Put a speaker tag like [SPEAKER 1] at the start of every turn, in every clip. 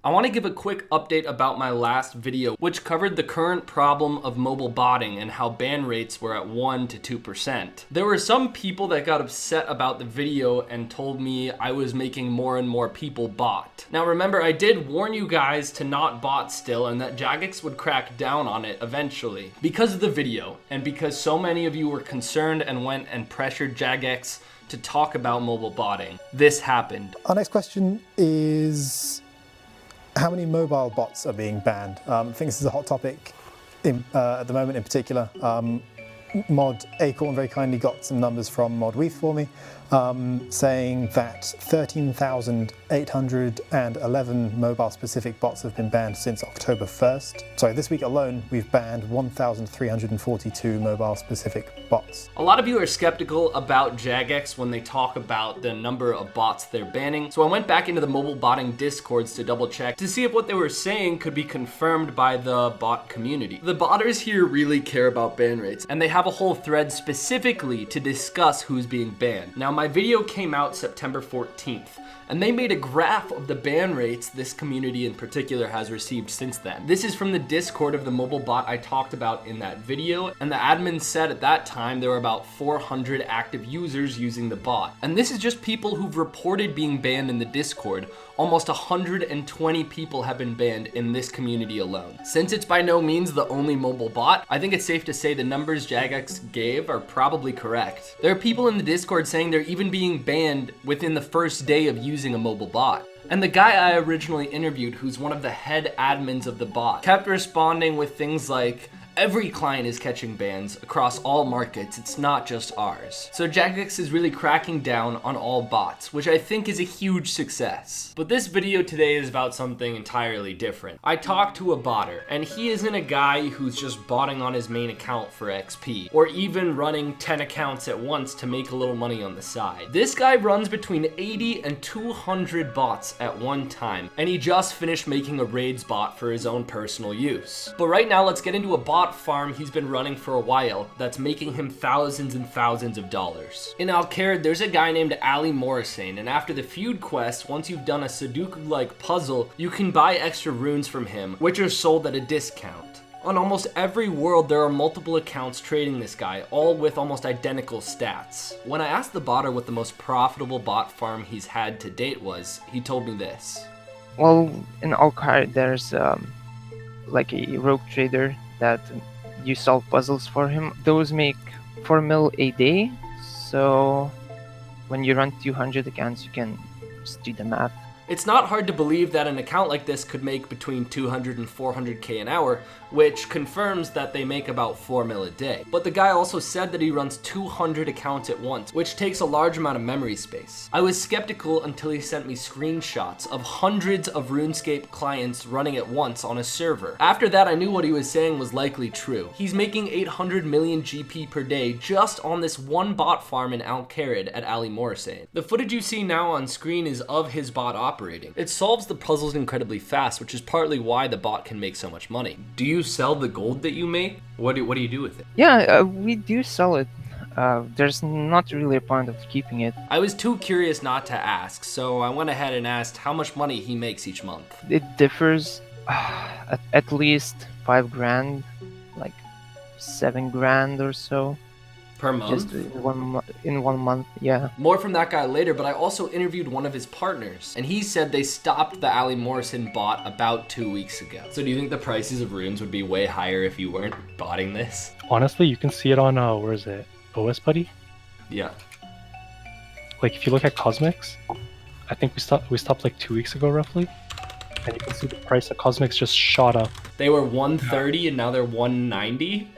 [SPEAKER 1] I want to give a quick update about my last video, which covered the current problem of mobile botting and how ban rates were at 1 to 2%. There were some people that got upset about the video and told me I was making more and more people bot. Now remember, I did warn you guys to not bot still and that Jagex would crack down on it eventually. Because of the video, and because so many of you were concerned and went and pressured Jagex to talk about mobile botting, this happened.
[SPEAKER 2] Our next question is, how many mobile bots are being banned? I think this is a hot topic at the moment in particular. Mod Acorn very kindly got some numbers from Mod Weath for me, saying that 13,811 mobile-specific bots have been banned since October 1st. Sorry, this week alone, we've banned 1,342 mobile-specific bots.
[SPEAKER 1] A lot of you are skeptical about Jagex when they talk about the number of bots they're banning, so I went back into the mobile botting discords to double check to see if what they were saying could be confirmed by the bot community. The botters here really care about ban rates, and they have a whole thread specifically to discuss who's being banned. Now, my video came out September 14th, and they made a graph of the ban rates this community in particular has received since then. This is from the Discord of the mobile bot I talked about in that video, and the admin said at that time there were about 400 active users using the bot. And this is just people who've reported being banned in the Discord. Almost 120 people have been banned in this community alone. Since it's by no means the only mobile bot, I think it's safe to say the numbers Jagex gave are probably correct. There are people in the Discord saying they're even being banned within the first day of using a mobile bot. And the guy I originally interviewed, who's one of the head admins of the bot, kept responding with things like, every client is catching bans across all markets, it's not just ours. So Jagex is really cracking down on all bots, which I think is a huge success. But this video today is about something entirely different. I talked to a botter, and he isn't a guy who's just botting on his main account for XP, or even running 10 accounts at once to make a little money on the side. This guy runs between 80 and 200 bots at one time, and he just finished making a raids bot for his own personal use. But right now, let's get into a bot farm he's been running for a while that's making him thousands and thousands of dollars. In Alcarid, there's a guy named Morrisane, and after the feud quest, once you've done a Sudoku-like puzzle, you can buy extra runes from him, which are sold at a discount. On almost every world, there are multiple accounts trading this guy, all with almost identical stats. When I asked the botter what the most profitable bot farm he's had to date was, he told me this.
[SPEAKER 3] Well, in Alcarid, there's like a rogue trader that you solve puzzles for him. Those make 4 mil a day, so when you run 200 accounts, you can just do the math.
[SPEAKER 1] It's not hard to believe that an account like this could make between 200 and 400k an hour, which confirms that they make about 4 mil a day. But the guy also said that he runs 200 accounts at once, which takes a large amount of memory space. I was skeptical until he sent me screenshots of hundreds of RuneScape clients running at once on a server. After that, I knew what he was saying was likely true. He's making 800 million GP per day just on this one bot farm in Alcarid at Morrisane. The footage you see now on screen is of his bot operating. It solves the puzzles incredibly fast, which is partly why the bot can make so much money. Do you sell the gold that you make? What do you do with it?
[SPEAKER 3] Yeah, we do sell it. There's not really a point of keeping it.
[SPEAKER 1] I was too curious not to ask, so I went ahead and asked how much money he makes each month.
[SPEAKER 3] It differs at least 5 grand, like 7 grand or so.
[SPEAKER 1] Per month?
[SPEAKER 3] Just in one month, yeah.
[SPEAKER 1] More from that guy later, but I also interviewed one of his partners, and he said they stopped the Morrisane bot about 2 weeks ago. So do you think the prices of runes would be way higher if you weren't botting this?
[SPEAKER 4] Honestly, you can see it on, where is it? OS Buddy?
[SPEAKER 1] Yeah.
[SPEAKER 4] Like, if you look at Cosmics, I think we stopped like 2 weeks ago, roughly. And you can see the price of Cosmics just shot up.
[SPEAKER 1] They were 130 and now they're 190?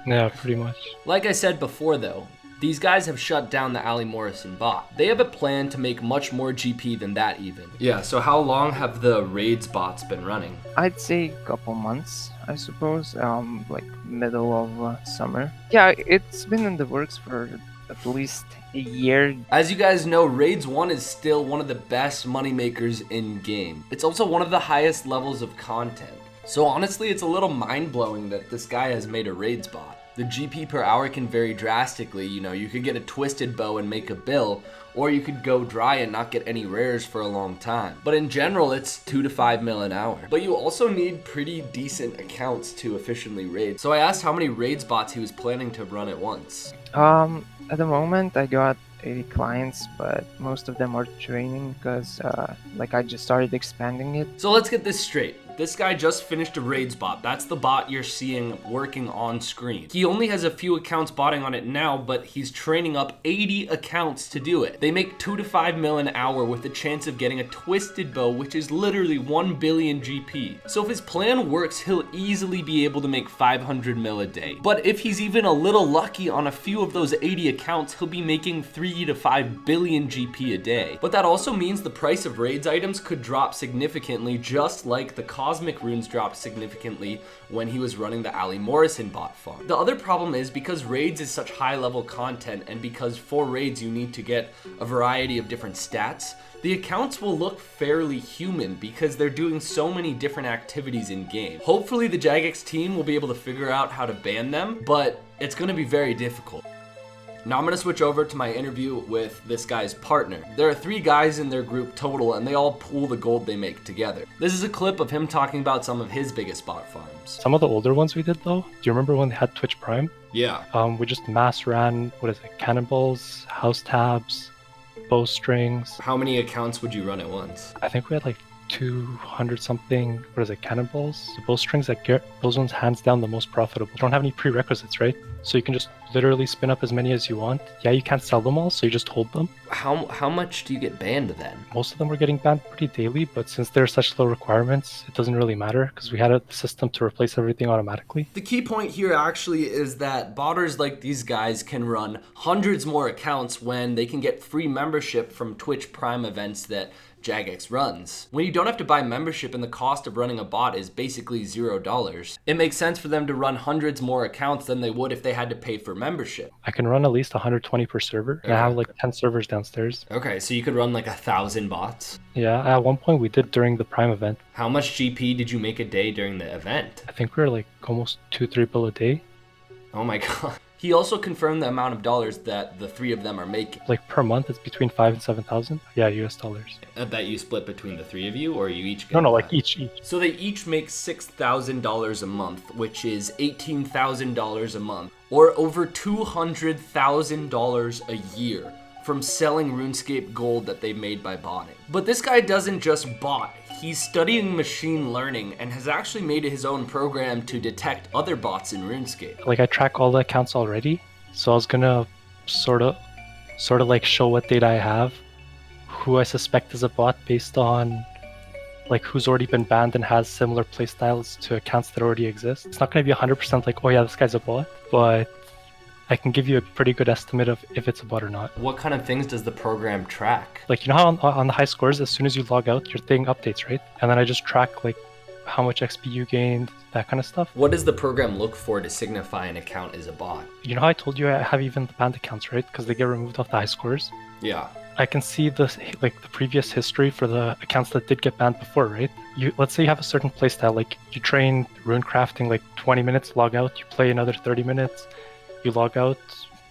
[SPEAKER 4] Yeah, pretty much.
[SPEAKER 1] Like I said before though, these guys have shut down the Morrisane bot. They have a plan to make much more GP than that even. Yeah, so how long have the raids bots been running?
[SPEAKER 3] I'd say a couple months, I suppose, like middle of summer. Yeah, it's been in the works for at least a year.
[SPEAKER 1] As you guys know, Raids 1 is still one of the best moneymakers in game. It's also one of the highest levels of content. So honestly, it's a little mind-blowing that this guy has made a raids bot. The GP per hour can vary drastically. You know, you could get a twisted bow and make a bill, or you could go dry and not get any rares for a long time. But in general, it's 2 to 5 mil an hour. But you also need pretty decent accounts to efficiently raid. So I asked how many raids bots he was planning to run at once.
[SPEAKER 3] At the moment, I got 80 clients, but most of them are training because, I just started expanding it.
[SPEAKER 1] So let's get this straight. This guy just finished a raids bot. That's the bot you're seeing working on screen. He only has a few accounts botting on it now, but he's training up 80 accounts to do it. They make 2 to 5 mil an hour with the chance of getting a twisted bow, which is literally 1 billion GP. So if his plan works, he'll easily be able to make 500 mil a day. But if he's even a little lucky on a few of those 80 accounts, he'll be making 3 to 5 billion GP a day. But that also means the price of raids items could drop significantly, just like the Cosmic runes dropped significantly when he was running the Morrisane bot farm. The other problem is because raids is such high level content, and because for raids you need to get a variety of different stats, the accounts will look fairly human because they're doing so many different activities in game. Hopefully the Jagex team will be able to figure out how to ban them, but it's going to be very difficult. Now I'm going to switch over to my interview with this guy's partner. There are 3 guys in their group total, and they all pool the gold they make together. This is a clip of him talking about some of his biggest bot farms.
[SPEAKER 4] Some of the older ones we did though, do you remember when they had Twitch Prime?
[SPEAKER 1] Yeah.
[SPEAKER 4] We just mass ran, cannonballs, house tabs, bowstrings.
[SPEAKER 1] How many accounts would you run at once?
[SPEAKER 4] I think we had 200 something, cannonballs? The bowstrings, those ones hands down the most profitable. You don't have any prerequisites, right? So you can just literally spin up as many as you want. Yeah, you can't sell them all, so you just hold them.
[SPEAKER 1] How much do you get banned then?
[SPEAKER 4] Most of them were getting banned pretty daily, but since there are such low requirements, it doesn't really matter because we had a system to replace everything automatically.
[SPEAKER 1] The key point here actually is that botters like these guys can run hundreds more accounts when they can get free membership from Twitch Prime events that Jagex runs. When you don't have to buy membership and the cost of running a bot is basically $0, it makes sense for them to run hundreds more accounts than they would if they had to pay for membership.
[SPEAKER 4] I can run at least 120 per server. Okay. And I have 10 servers downstairs.
[SPEAKER 1] Okay, so you could run 1,000 bots?
[SPEAKER 4] Yeah, at one point we did during the Prime event.
[SPEAKER 1] How much GP did you make a day during the event?
[SPEAKER 4] I think we were almost 2-3 bill a day.
[SPEAKER 1] Oh my god. He also confirmed the amount of dollars that the 3 of them are making.
[SPEAKER 4] Per month, it's between 5,000 and 7,000. Yeah, US dollars.
[SPEAKER 1] That you split between the 3 of you, or you each get
[SPEAKER 4] No,
[SPEAKER 1] that?
[SPEAKER 4] each.
[SPEAKER 1] So they each make $6,000 a month, which is $18,000 a month, or over $200,000 a year from selling RuneScape gold that they made by botting. But this guy doesn't just bot. He's studying machine learning and has actually made his own program to detect other bots in RuneScape.
[SPEAKER 4] I track all the accounts already, so I was gonna sort of show what data I have, who I suspect is a bot based on who's already been banned and has similar playstyles to accounts that already exist. It's not gonna be 100% oh yeah, this guy's a bot, but I can give you a pretty good estimate of if it's a bot or not.
[SPEAKER 1] What kind of things does the program track?
[SPEAKER 4] You know how on the high scores, as soon as you log out, your thing updates, right? And then I just track how much XP you gained, that kind of stuff.
[SPEAKER 1] What does the program look for to signify an account is a bot?
[SPEAKER 4] You know how I told you I have even the banned accounts, right? Because they get removed off the high scores?
[SPEAKER 1] Yeah.
[SPEAKER 4] I can see the previous history for the accounts that did get banned before, right? Let's say you have a certain playstyle, you train rune crafting 20 minutes, log out, you play another 30 minutes, you log out,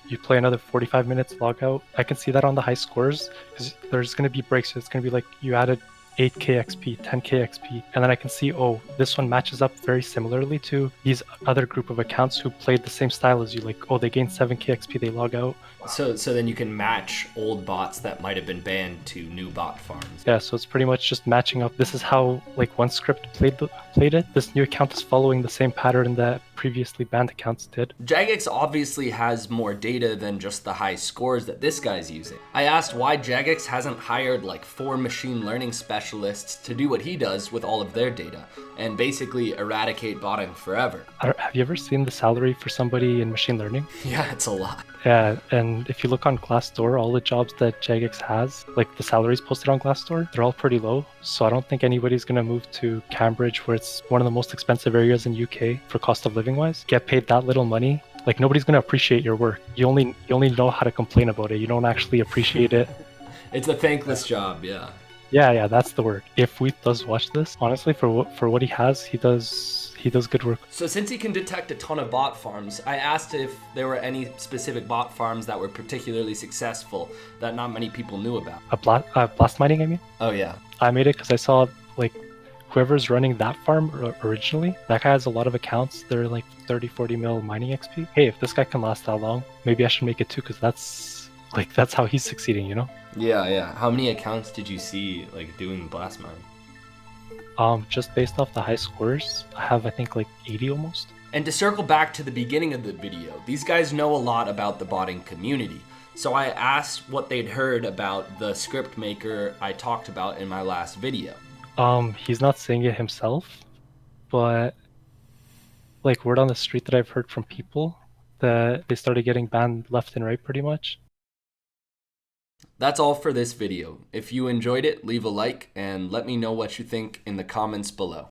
[SPEAKER 4] you play another 45 minutes, log out. I can see that on the high scores because there's going to be breaks. So it's going to be you added 8k XP, 10k XP, and then I can see, oh, this one matches up very similarly to these other group of accounts who played the same style as you. Oh, they gained 7k XP, they log out.
[SPEAKER 1] So then you can match old bots that might have been banned to new bot farms.
[SPEAKER 4] Yeah, so it's pretty much just matching up. This is how one script played it. This new account is following the same pattern that previously banned accounts did.
[SPEAKER 1] Jagex obviously has more data than just the high scores that this guy's using. I asked why Jagex hasn't hired 4 machine learning specialists to do what he does with all of their data and basically eradicate botting forever.
[SPEAKER 4] Have you ever seen the salary for somebody in machine learning?
[SPEAKER 1] Yeah, it's a lot.
[SPEAKER 4] Yeah, and if you look on Glassdoor, all the jobs that Jagex has, the salaries posted on Glassdoor, they're all pretty low. So I don't think anybody's going to move to Cambridge, where it's one of the most expensive areas in UK for cost of living wise, get paid that little money. Nobody's going to appreciate your work. You only know how to complain about it. You don't actually appreciate it.
[SPEAKER 1] It's a thankless job, yeah.
[SPEAKER 4] Yeah, that's the word. If Wheat does watch this, honestly, for what he has, he he does good work.
[SPEAKER 1] So since he can detect a ton of bot farms, I asked if there were any specific bot farms that were particularly successful that not many people knew about.
[SPEAKER 4] Blast mining, I mean?
[SPEAKER 1] Oh yeah.
[SPEAKER 4] I made it because I saw, like, whoever's running that farm originally, that guy has a lot of accounts. They're like 30-40 mil mining XP. Hey, if this guy can last that long, maybe I should make it too, because that's how he's succeeding, you know?
[SPEAKER 1] Yeah. How many accounts did you see like doing blast mine?
[SPEAKER 4] Just based off the high scores, I have, I think, like 80 almost.
[SPEAKER 1] And to circle back to the beginning of the video, these guys know a lot about the botting community. So I asked what they'd heard about the script maker I talked about in my last video.
[SPEAKER 4] He's not saying it himself, but like word on the street that I've heard from people that they started getting banned left and right pretty much.
[SPEAKER 1] That's all for this video. If you enjoyed it, leave a like and let me know what you think in the comments below.